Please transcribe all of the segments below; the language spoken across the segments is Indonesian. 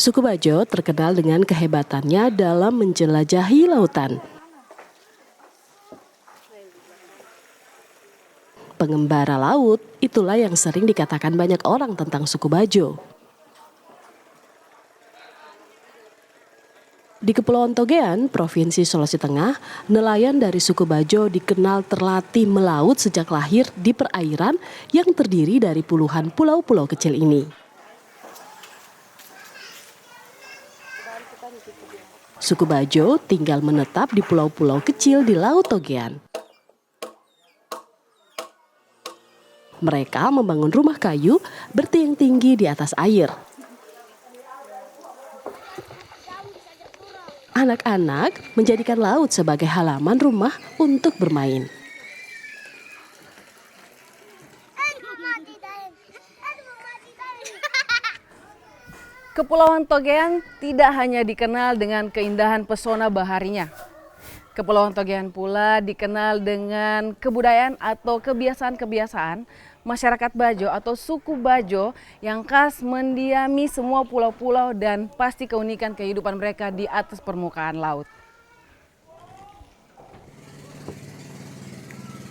Suku Bajo terkenal dengan kehebatannya dalam menjelajahi lautan. Pengembara laut, itulah yang sering dikatakan banyak orang tentang suku Bajo. Di Kepulauan Togean, Provinsi Sulawesi Tengah, nelayan dari suku Bajo dikenal terlatih melaut sejak lahir di perairan yang terdiri dari puluhan pulau-pulau kecil ini. Suku Bajo tinggal menetap di pulau-pulau kecil di Laut Togean. Mereka membangun rumah kayu bertiang tinggi di atas air. Anak-anak menjadikan laut sebagai halaman rumah untuk bermain. Kepulauan Togean tidak hanya dikenal dengan keindahan pesona baharinya. Kepulauan Togean pula dikenal dengan kebudayaan atau kebiasaan-kebiasaan masyarakat Bajo atau suku Bajo yang khas mendiami semua pulau-pulau dan pasti keunikan kehidupan mereka di atas permukaan laut.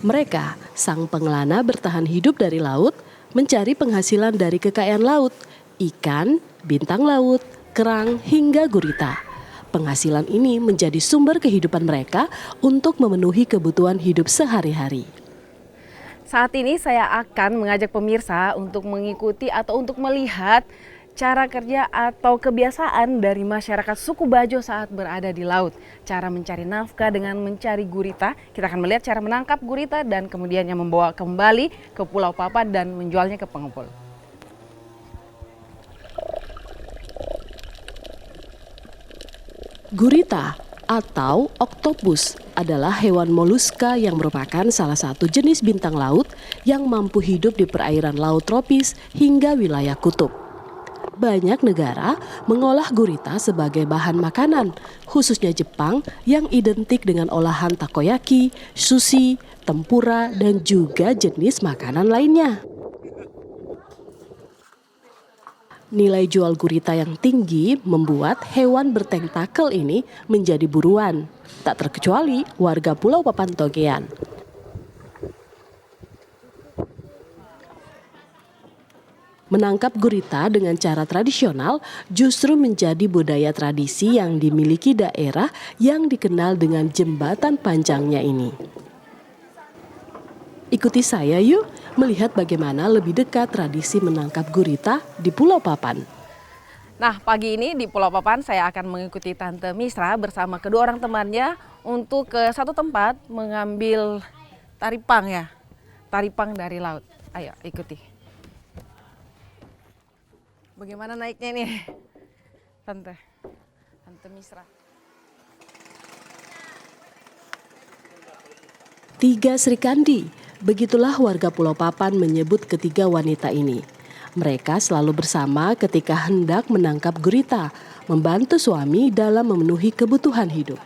Mereka, sang pengelana bertahan hidup dari laut, mencari penghasilan dari kekayaan laut, ikan, bintang laut, kerang, hingga gurita. Penghasilan ini menjadi sumber kehidupan mereka untuk memenuhi kebutuhan hidup sehari-hari. Saat ini saya akan mengajak pemirsa untuk mengikuti atau untuk melihat cara kerja atau kebiasaan dari masyarakat suku Bajo saat berada di laut. Cara mencari nafkah dengan mencari gurita. Kita akan melihat cara menangkap gurita dan kemudiannya membawa kembali ke Pulau Papan dan menjualnya ke pengepul. Gurita atau oktopus adalah hewan moluska yang merupakan salah satu jenis bintang laut yang mampu hidup di perairan laut tropis hingga wilayah kutub. Banyak negara mengolah gurita sebagai bahan makanan, khususnya Jepang yang identik dengan olahan takoyaki, sushi, tempura, dan juga jenis makanan lainnya. Nilai jual gurita yang tinggi membuat hewan bertentakel ini menjadi buruan, tak terkecuali warga Pulau Papan Togean. Menangkap gurita dengan cara tradisional justru menjadi budaya tradisi yang dimiliki daerah yang dikenal dengan jembatan panjangnya ini. Ikuti saya yuk melihat bagaimana lebih dekat tradisi menangkap gurita di Pulau Papan. Nah, pagi ini di Pulau Papan saya akan mengikuti Tante Misra bersama kedua orang temannya untuk ke satu tempat mengambil taripang ya. Taripang dari laut. Ayo ikuti. Bagaimana naiknya nih? Tante Misra. Tiga Sri Kandi, begitulah warga Pulau Papan menyebut ketiga wanita ini. Mereka selalu bersama ketika hendak menangkap gurita, membantu suami dalam memenuhi kebutuhan hidup.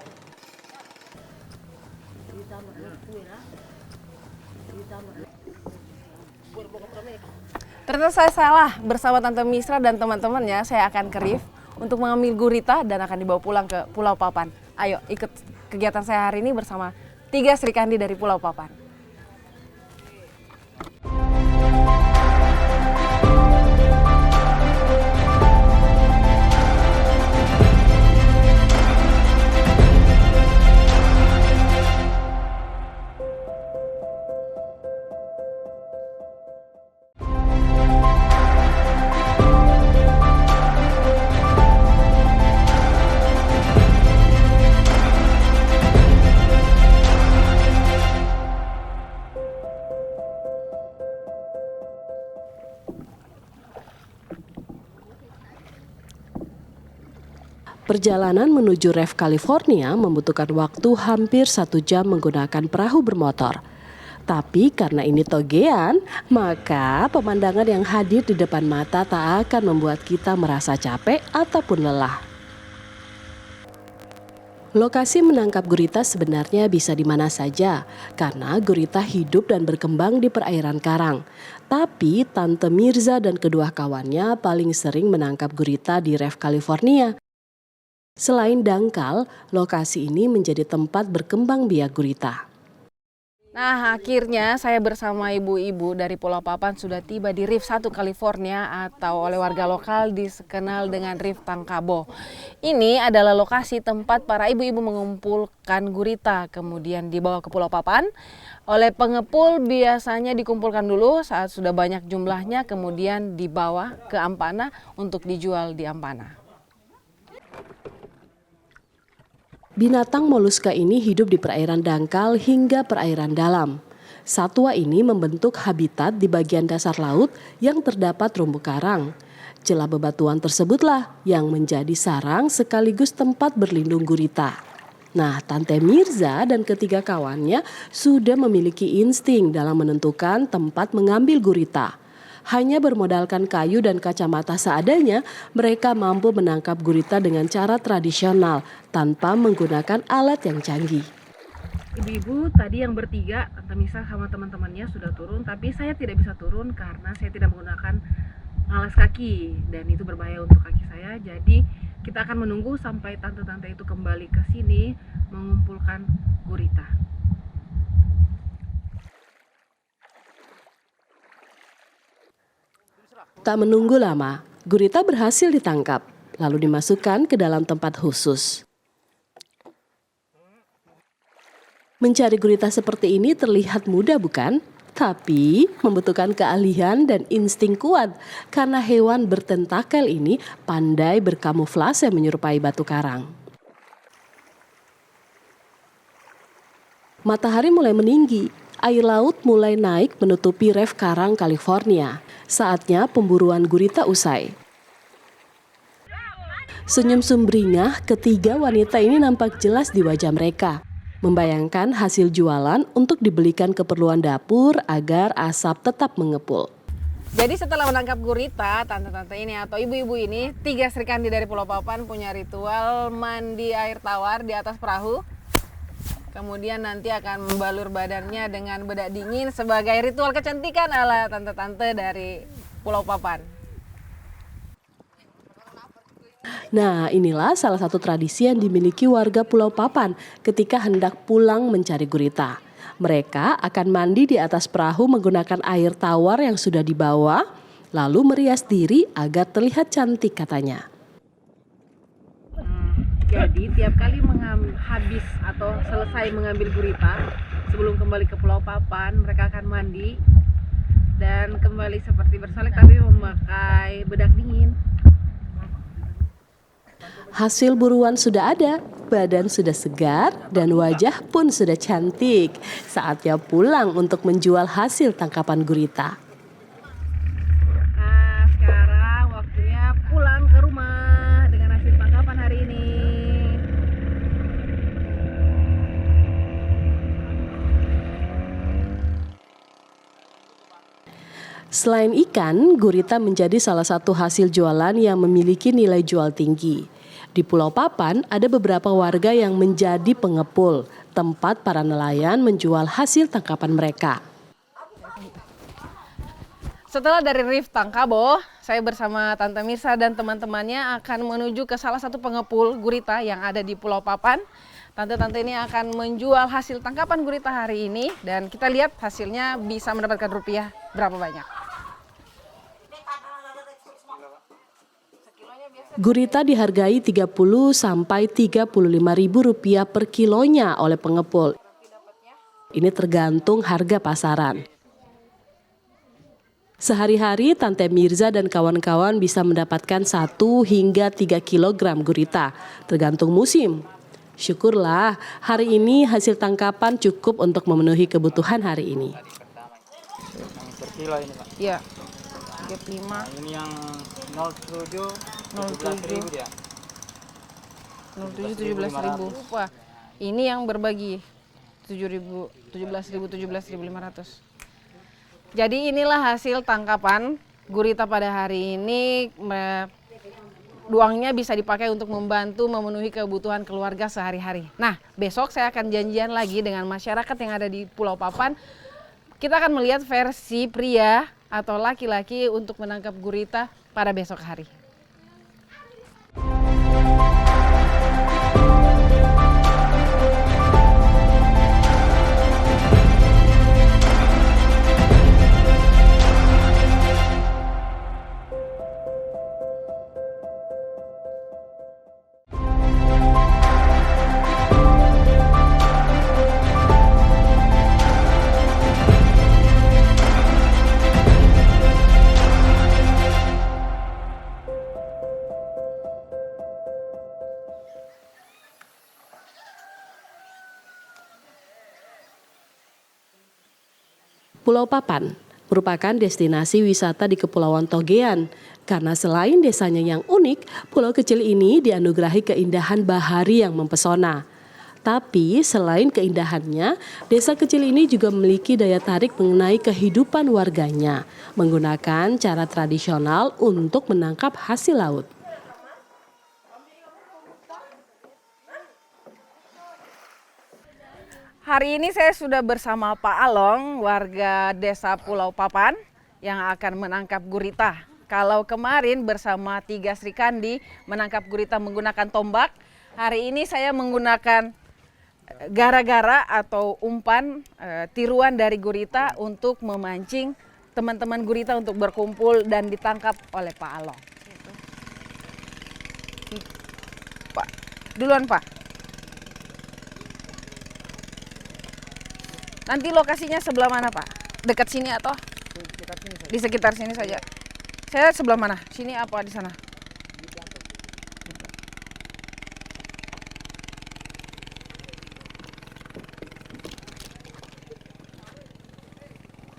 Ternyata saya salah, bersama Tante Misra dan teman-temannya saya akan ke reef untuk mengambil gurita dan akan dibawa pulang ke Pulau Papan. Ayo ikut kegiatan saya hari ini bersama tiga Sri Kandi dari Pulau Papan. Perjalanan menuju Reef California membutuhkan waktu hampir 1 jam menggunakan perahu bermotor. Tapi karena ini Togean, maka pemandangan yang hadir di depan mata tak akan membuat kita merasa capek ataupun lelah. Lokasi menangkap gurita sebenarnya bisa di mana saja, karena gurita hidup dan berkembang di perairan karang. Tapi Tante Mirza dan kedua kawannya paling sering menangkap gurita di Reef California. Selain dangkal, lokasi ini menjadi tempat berkembang biak gurita. Nah, akhirnya saya bersama ibu-ibu dari Pulau Papan sudah tiba di Reef 1 California atau oleh warga lokal dikenal dengan Reef Tangkabo. Ini adalah lokasi tempat para ibu-ibu mengumpulkan gurita, kemudian dibawa ke Pulau Papan. Oleh pengepul biasanya dikumpulkan dulu saat sudah banyak jumlahnya, kemudian dibawa ke Ampana untuk dijual di Ampana. Binatang moluska ini hidup di perairan dangkal hingga perairan dalam. Satwa ini membentuk habitat di bagian dasar laut yang terdapat terumbu karang. Celah bebatuan tersebutlah yang menjadi sarang sekaligus tempat berlindung gurita. Nah, Tante Mirza dan ketiga kawannya sudah memiliki insting dalam menentukan tempat mengambil gurita. Hanya bermodalkan kayu dan kacamata seadanya, mereka mampu menangkap gurita dengan cara tradisional tanpa menggunakan alat yang canggih. Ibu-ibu tadi yang bertiga, Tante Mirza sama teman-temannya sudah turun, tapi saya tidak bisa turun karena saya tidak menggunakan alas kaki dan itu berbahaya untuk kaki saya. Jadi kita akan menunggu sampai tante-tante itu kembali ke sini mengumpulkan gurita. Tak menunggu lama, gurita berhasil ditangkap, lalu dimasukkan ke dalam tempat khusus. Mencari gurita seperti ini terlihat mudah bukan? Tapi membutuhkan keahlian dan insting kuat karena hewan bertentakel ini pandai berkamuflase menyerupai batu karang. Matahari mulai meninggi, air laut mulai naik menutupi Reef Karang, California. Saatnya pemburuan gurita usai. Senyum sumringah ketiga wanita ini nampak jelas di wajah mereka. Membayangkan hasil jualan untuk dibelikan keperluan dapur agar asap tetap mengepul. Jadi setelah menangkap gurita, tante-tante ini atau ibu-ibu ini, 3 Serikandi dari Pulau Papan punya ritual mandi air tawar di atas perahu. Kemudian nanti akan membalur badannya dengan bedak dingin sebagai ritual kecantikan ala tante-tante dari Pulau Papan. Nah, inilah salah satu tradisi yang dimiliki warga Pulau Papan ketika hendak pulang mencari gurita. Mereka akan mandi di atas perahu menggunakan air tawar yang sudah dibawa, lalu merias diri agar terlihat cantik katanya. Jadi tiap kali habis atau selesai mengambil gurita, sebelum kembali ke Pulau Papan, mereka akan mandi dan kembali seperti bersolek tapi memakai bedak dingin. Hasil buruan sudah ada, badan sudah segar, dan wajah pun sudah cantik. Saatnya pulang untuk menjual hasil tangkapan gurita. Nah, sekarang waktunya pulang ke rumah dengan hasil tangkapan hari ini. Selain ikan, gurita menjadi salah satu hasil jualan yang memiliki nilai jual tinggi. Di Pulau Papan ada beberapa warga yang menjadi pengepul, tempat para nelayan menjual hasil tangkapan mereka. Setelah dari Reef Tangkabo, saya bersama Tante Mirza dan teman-temannya akan menuju ke salah satu pengepul gurita yang ada di Pulau Papan. Tante-tante ini akan menjual hasil tangkapan gurita hari ini dan kita lihat hasilnya bisa mendapatkan rupiah berapa banyak. Gurita dihargai 30 sampai 35 ribu rupiah per kilonya oleh pengepul. Ini tergantung harga pasaran. Sehari-hari Tante Mirza dan kawan-kawan bisa mendapatkan 1 hingga 3 kilogram gurita, tergantung musim. Syukurlah hari ini hasil tangkapan cukup untuk memenuhi kebutuhan hari ini. Yang per kilo ini Pak? Iya, 35. Nah, ini yang 07, 17.000 dia. 07, 17.000. Wah, ini yang berbagi 7.000, 17.500. Jadi inilah hasil tangkapan gurita pada hari ini. Uangnya bisa dipakai untuk membantu memenuhi kebutuhan keluarga sehari-hari. Nah, besok saya akan janjian lagi dengan masyarakat yang ada di Pulau Papan. Kita akan melihat versi pria atau laki-laki untuk menangkap gurita pada besok hari. Pulau Papan merupakan destinasi wisata di Kepulauan Togean. Karena selain desanya yang unik, pulau kecil ini dianugerahi keindahan bahari yang mempesona. Tapi selain keindahannya, desa kecil ini juga memiliki daya tarik mengenai kehidupan warganya, menggunakan cara tradisional untuk menangkap hasil laut. Hari ini saya sudah bersama Pak Along, warga desa Pulau Papan yang akan menangkap gurita. Kalau kemarin bersama Tiga Sri Kandi menangkap gurita menggunakan tombak, hari ini saya menggunakan gara-gara atau umpan tiruan dari gurita untuk memancing teman-teman gurita untuk berkumpul dan ditangkap oleh Pak Along. Pak, duluan Pak. Nanti lokasinya sebelah mana Pak? Dekat sini atau di sekitar sini saja? Saya sebelah mana? Sini apa di sana?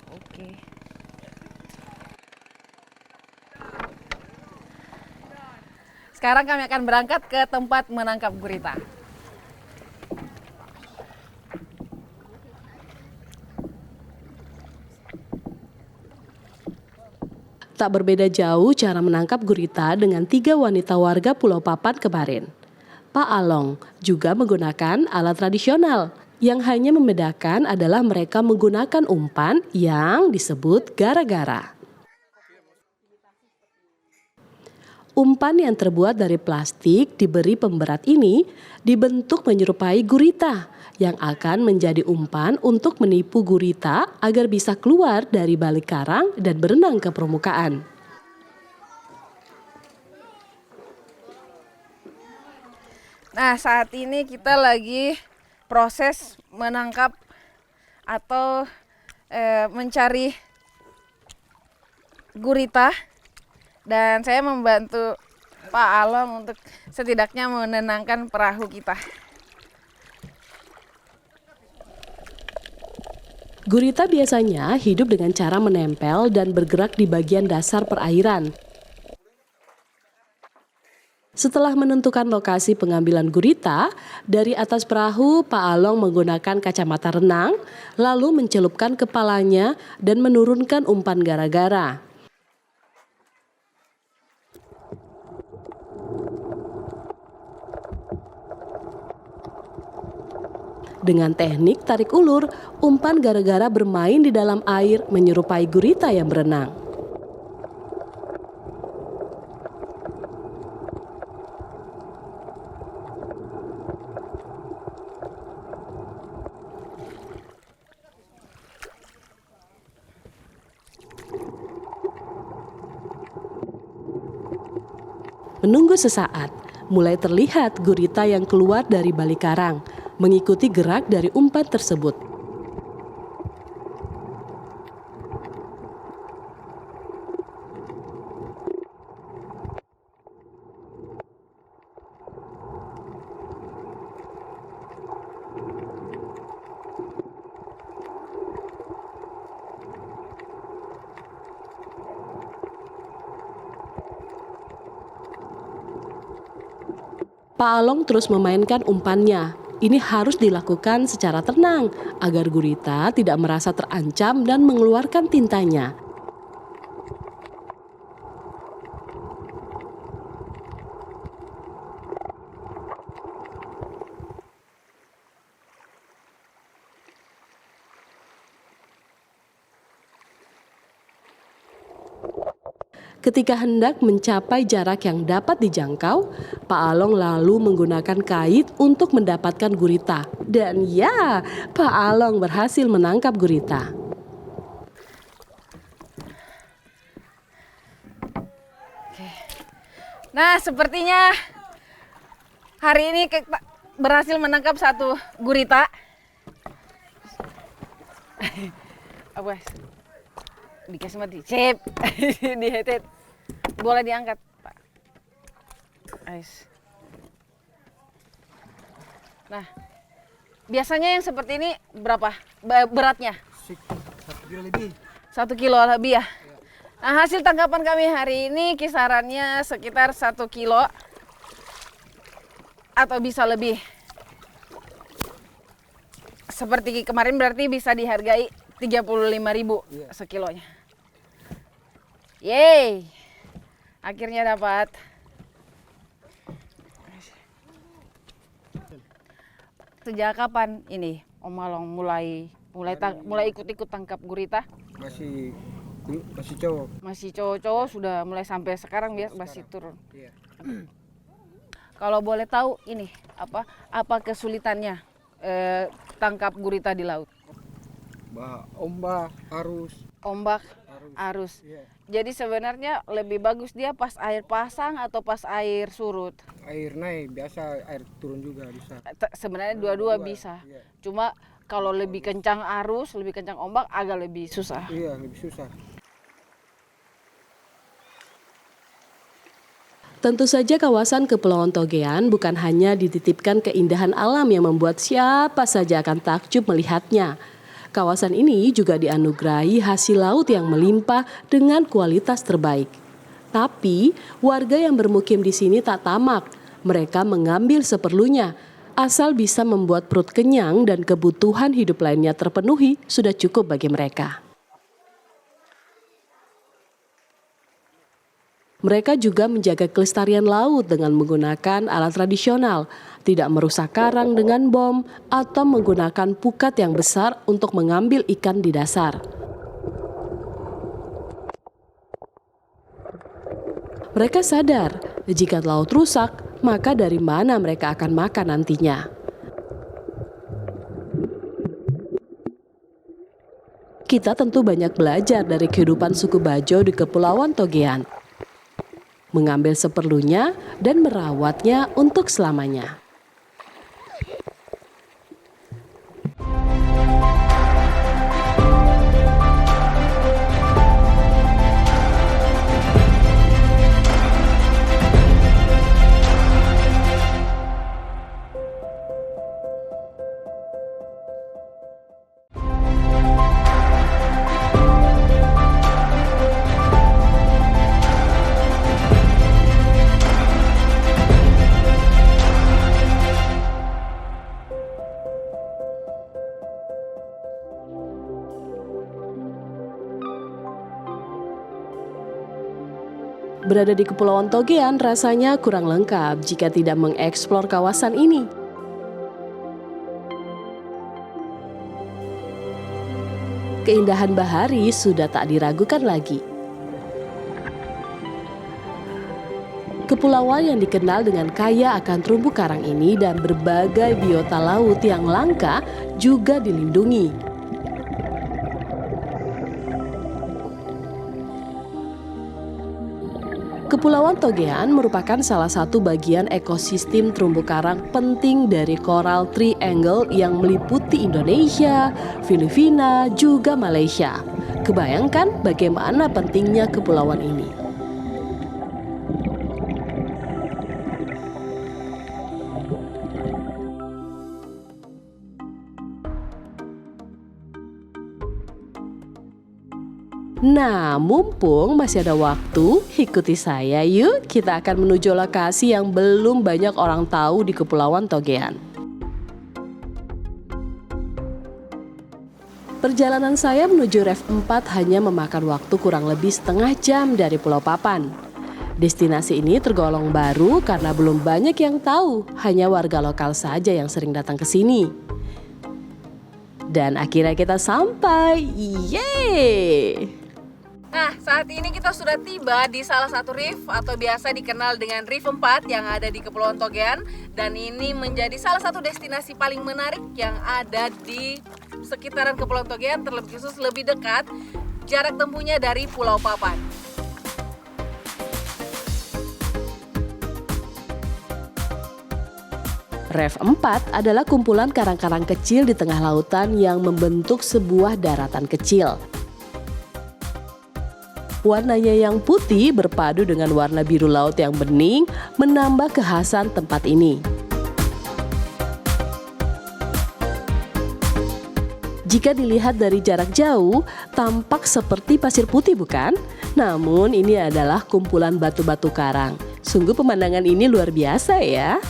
Oke. Sekarang kami akan berangkat ke tempat menangkap gurita. Tak berbeda jauh cara menangkap gurita dengan 3 wanita warga Pulau Papan kemarin. Pak Along juga menggunakan alat tradisional. Yang hanya membedakan adalah mereka menggunakan umpan yang disebut gara-gara. Umpan yang terbuat dari plastik diberi pemberat ini dibentuk menyerupai gurita yang akan menjadi umpan untuk menipu gurita agar bisa keluar dari balik karang dan berenang ke permukaan. Nah, saat ini kita lagi proses menangkap atau mencari gurita. Dan saya membantu Pak Along untuk setidaknya menenangkan perahu kita. Gurita biasanya hidup dengan cara menempel dan bergerak di bagian dasar perairan. Setelah menentukan lokasi pengambilan gurita, dari atas perahu Pak Along menggunakan kacamata renang, lalu mencelupkan kepalanya dan menurunkan umpan gara-gara. Dengan teknik tarik ulur, umpan gara-gara bermain di dalam air menyerupai gurita yang berenang. Menunggu sesaat, mulai terlihat gurita yang keluar dari balik karang, mengikuti gerak dari umpan tersebut. Pak Along terus memainkan umpannya. Ini harus dilakukan secara tenang agar gurita tidak merasa terancam dan mengeluarkan tintanya. Ketika hendak mencapai jarak yang dapat dijangkau, Pak Along lalu menggunakan kait untuk mendapatkan gurita. Dan ya, Pak Along berhasil menangkap gurita. Nah, sepertinya hari ini kita berhasil menangkap satu gurita. Apa? Dikasih mati. Sip. Dihetet. Boleh diangkat, Pak. Ais. Nah, biasanya yang seperti ini berapa beratnya? 1 kilo lebih. 1 kilo lebih ya? Nah, hasil tangkapan kami hari ini kisarannya sekitar 1 kilo atau bisa lebih. Seperti kemarin berarti bisa dihargai 35.000 sekilonya. Yeay, akhirnya dapat. Sejak kapan ini Om Along mulai ikut-ikut tangkap gurita? Masih cowok. Masih cowok-cowok sudah mulai sampai sekarang ya masih turun. Iya. Kalau boleh tahu ini apa kesulitannya tangkap gurita di laut? Ombak, Ombak, arus. Iya. Jadi sebenarnya lebih bagus dia pas air pasang atau pas air surut? Air naik, biasa air turun juga bisa. Sebenarnya dua-dua bisa. Iya. Cuma kalau lebih kencang arus, lebih kencang ombak agak lebih susah. Iya, lebih susah. Tentu saja kawasan Kepulauan Togean bukan hanya dititipkan keindahan alam yang membuat siapa saja akan takjub melihatnya. Kawasan ini juga dianugerahi hasil laut yang melimpah dengan kualitas terbaik. Tapi warga yang bermukim di sini tak tamak. Mereka mengambil seperlunya. Asal bisa membuat perut kenyang dan kebutuhan hidup lainnya terpenuhi sudah cukup bagi mereka. Mereka juga menjaga kelestarian laut dengan menggunakan alat tradisional, tidak merusak karang dengan bom, atau menggunakan pukat yang besar untuk mengambil ikan di dasar. Mereka sadar, jika laut rusak, maka dari mana mereka akan makan nantinya. Kita tentu banyak belajar dari kehidupan suku Bajo di Kepulauan Togean. Mengambil seperlunya dan merawatnya untuk selamanya. Berada di Kepulauan Togean rasanya kurang lengkap jika tidak mengeksplor kawasan ini. Keindahan bahari sudah tak diragukan lagi. Kepulauan yang dikenal dengan kaya akan terumbu karang ini dan berbagai biota laut yang langka juga dilindungi. Kepulauan Togean merupakan salah satu bagian ekosistem terumbu karang penting dari Coral Triangle yang meliputi Indonesia, Filipina, juga Malaysia. Kebayangkan bagaimana pentingnya kepulauan ini? Nah, mumpung masih ada waktu, ikuti saya yuk. Kita akan menuju lokasi yang belum banyak orang tahu di Kepulauan Togean. Perjalanan saya menuju Reef 4 hanya memakan waktu kurang lebih setengah jam dari Pulau Papan. Destinasi ini tergolong baru karena belum banyak yang tahu, hanya warga lokal saja yang sering datang ke sini. Dan akhirnya kita sampai, yeay! Nah, saat ini kita sudah tiba di salah satu reef atau biasa dikenal dengan Reef 4 yang ada di Kepulauan Togean. Dan ini menjadi salah satu destinasi paling menarik yang ada di sekitaran Kepulauan Togean, terlebih khusus lebih dekat jarak tempuhnya dari Pulau Papan. Reef 4 adalah kumpulan karang-karang kecil di tengah lautan yang membentuk sebuah daratan kecil. Warnanya yang putih berpadu dengan warna biru laut yang bening menambah kekhasan tempat ini. Jika dilihat dari jarak jauh, tampak seperti pasir putih bukan? Namun ini adalah kumpulan batu-batu karang. Sungguh pemandangan ini luar biasa ya.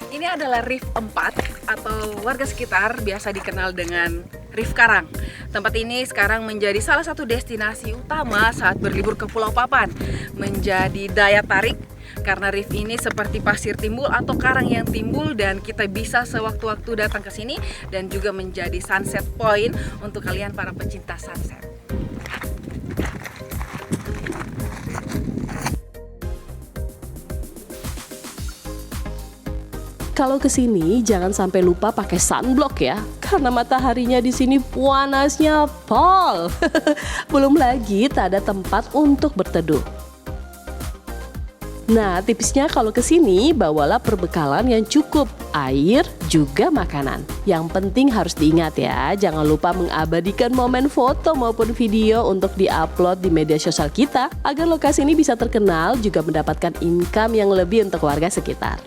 Ini adalah Reef 4 atau warga sekitar biasa dikenal dengan Reef Karang. Tempat ini sekarang menjadi salah satu destinasi utama saat berlibur ke Pulau Papan. Menjadi daya tarik karena reef ini seperti pasir timbul atau karang yang timbul dan kita bisa sewaktu-waktu datang ke sini dan juga menjadi sunset point untuk kalian para pecinta sunset. Kalau ke sini jangan sampai lupa pakai sunblock ya, karena mataharinya di sini panasnya pol. Belum lagi tak ada tempat untuk berteduh. Nah, tipsnya kalau ke sini bawalah perbekalan yang cukup, air juga makanan. Yang penting harus diingat ya, jangan lupa mengabadikan momen foto maupun video untuk diupload di media sosial kita agar lokasi ini bisa terkenal juga mendapatkan income yang lebih untuk warga sekitar.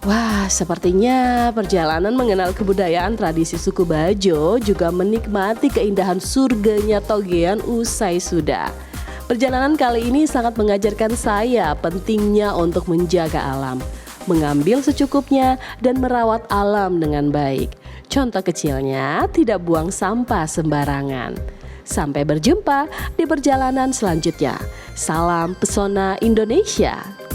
Wah, sepertinya perjalanan mengenal kebudayaan tradisi suku Bajo juga menikmati keindahan surganya Togean usai sudah. Perjalanan kali ini sangat mengajarkan saya pentingnya untuk menjaga alam, mengambil secukupnya dan merawat alam dengan baik. Contoh kecilnya, tidak buang sampah sembarangan. Sampai berjumpa di perjalanan selanjutnya. Salam pesona Indonesia.